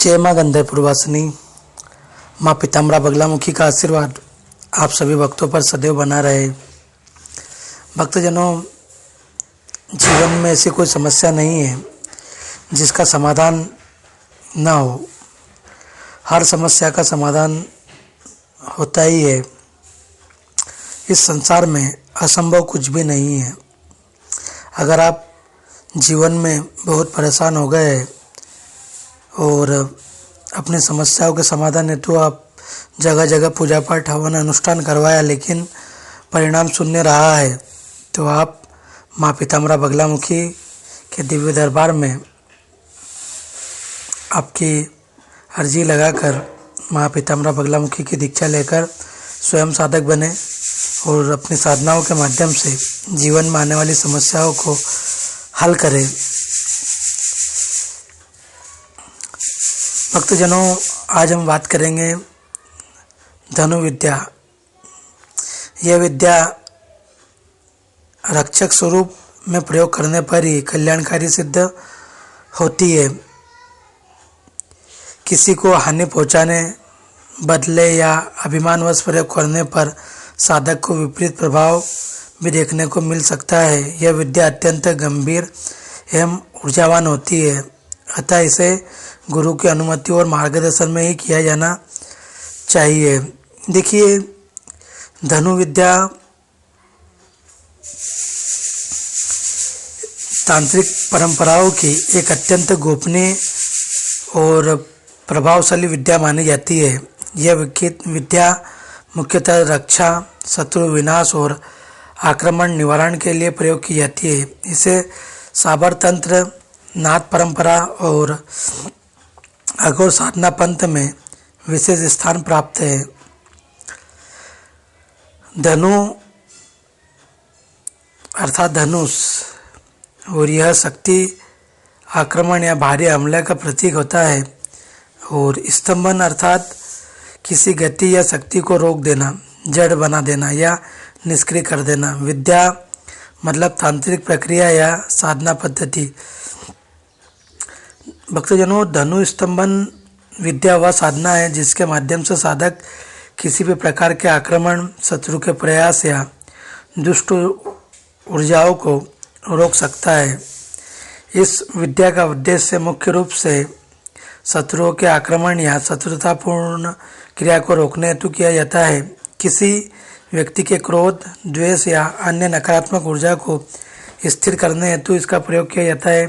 जय माँ गंधर्वपुरवासिनी। माँ पीताम्बरा बगलामुखी का आशीर्वाद आप सभी भक्तों पर सदैव बना रहे। भक्तजनों, जीवन में ऐसी कोई समस्या नहीं है जिसका समाधान ना हो। हर समस्या का समाधान होता ही है। इस संसार में असंभव कुछ भी नहीं है। अगर आप जीवन में बहुत परेशान हो गए और अपनी समस्याओं के समाधान हेतु आप जगह जगह पूजा पाठ हवन अनुष्ठान करवाया, लेकिन परिणाम शून्य रहा है, तो आप माँ पीताम्बरा बगलामुखी के दिव्य दरबार में आपकी अर्जी लगाकर माँ पीताम्बरा बगलामुखी की दीक्षा लेकर स्वयं साधक बने और अपनी साधनाओं के माध्यम से जीवन में आने वाली समस्याओं को हल करें। भक्तजनों, आज हम बात करेंगे धनु विद्या। यह विद्या रक्षक स्वरूप में प्रयोग करने पर ही कल्याणकारी सिद्ध होती है। किसी को हानि पहुंचाने, बदले या अभिमानवश प्रयोग करने पर साधक को विपरीत प्रभाव भी देखने को मिल सकता है। यह विद्या अत्यंत गंभीर एवं ऊर्जावान होती है, अतः इसे गुरु की अनुमति और मार्गदर्शन में ही किया जाना चाहिए। देखिए, धनु विद्या तांत्रिक परंपराओं की एक अत्यंत गोपनीय और प्रभावशाली विद्या मानी जाती है। यह विद्या मुख्यतः रक्षा, शत्रु विनाश और आक्रमण निवारण के लिए प्रयोग की जाती है। इसे साबर तंत्र, नाथ परंपरा और अघोर साधना पंथ में विशेष स्थान प्राप्त है। धनु अर्थात धनुष, और यह शक्ति, आक्रमण या भारी हमले का प्रतीक होता है। और स्तंभन अर्थात किसी गति या शक्ति को रोक देना, जड़ बना देना या निष्क्रिय कर देना। विद्या मतलब तांत्रिक प्रक्रिया या साधना पद्धति। भक्तजनों, धनु स्तंभन विद्या वह साधना है जिसके माध्यम से साधक किसी भी प्रकार के आक्रमण, शत्रु के प्रयास या दुष्ट ऊर्जाओं को रोक सकता है। इस विद्या का उद्देश्य मुख्य रूप से शत्रुओं के आक्रमण या शत्रुतापूर्ण क्रिया को रोकने हेतु किया जाता है। किसी व्यक्ति के क्रोध, द्वेष या अन्य नकारात्मक ऊर्जा को स्थिर करने हेतु इसका प्रयोग किया जाता है।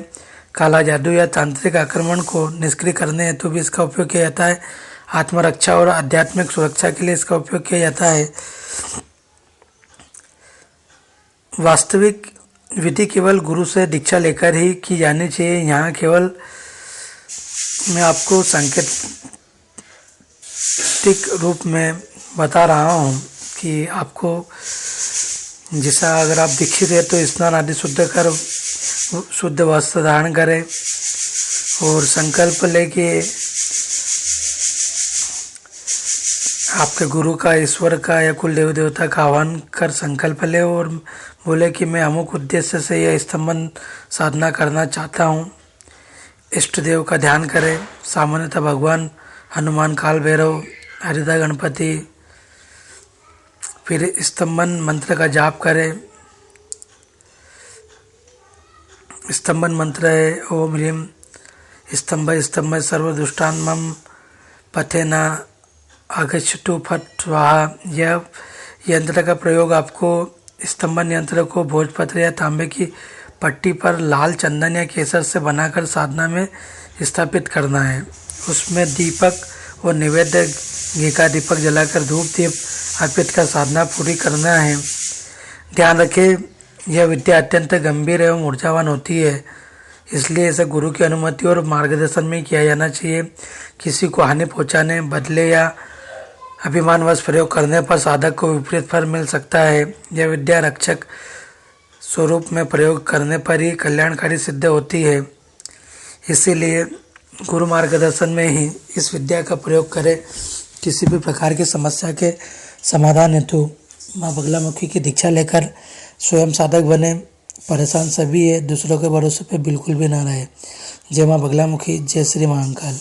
काला जादू या तांत्रिक आक्रमण को निष्क्रिय करने हेतु भी इसका उपयोग किया जाता है। आत्मरक्षा और आध्यात्मिक सुरक्षा के लिए इसका उपयोग किया जाता है। वास्तविक विधि केवल गुरु से दीक्षा लेकर ही की जानी चाहिए। यहाँ केवल मैं आपको सांकेतिक रूप में बता रहा हूँ कि आपको जैसा अगर आप दीक्षित है तो स्नान आदि शुद्ध कर शुद्ध वस्त्र धारण करें और संकल्प लेके आपके गुरु का, ईश्वर का या कुल देवी देवता का आह्वान कर संकल्प ले और बोले कि मैं अमुक उद्देश्य से यह स्तंभन साधना करना चाहता हूँ। इष्ट देव का ध्यान करें, सामान्यतः भगवान हनुमान, काल भैरव, हरिदा गणपति। फिर स्तंभन मंत्र का जाप करें। स्तंभन मंत्र है ओम ह्रीम स्तंभ स्तंभ सर्वदुष्टान मम पथेन आगच्छतु फट स्वाहा। यह यंत्र का प्रयोग आपको स्तंभन यंत्र को भोजपत्र या तांबे की पट्टी पर लाल चंदन या केसर से बनाकर साधना में स्थापित करना है। उसमें दीपक और निवेद्य घी का दीपक जलाकर धूप दीप अर्पित कर साधना पूरी करना है। ध्यान रखें, यह विद्या अत्यंत गंभीर एवं ऊर्जावान होती है, इसलिए इसे गुरु की अनुमति और मार्गदर्शन में किया जाना चाहिए। किसी को हानि पहुंचाने, बदले या अभिमानवश प्रयोग करने पर साधक को विपरीत फल मिल सकता है। यह विद्या रक्षक स्वरूप में प्रयोग करने पर ही कल्याणकारी सिद्ध होती है, इसीलिए गुरु मार्गदर्शन में ही इस विद्या का प्रयोग करें। किसी भी प्रकार की समस्या के समाधान हेतु माँ बगलामुखी की दीक्षा लेकर स्वयं साधक बने। परेशान सभी है, दूसरों के भरोसे पे बिल्कुल भी ना रहे। जय माँ बगलामुखी, जय श्री महाकाल।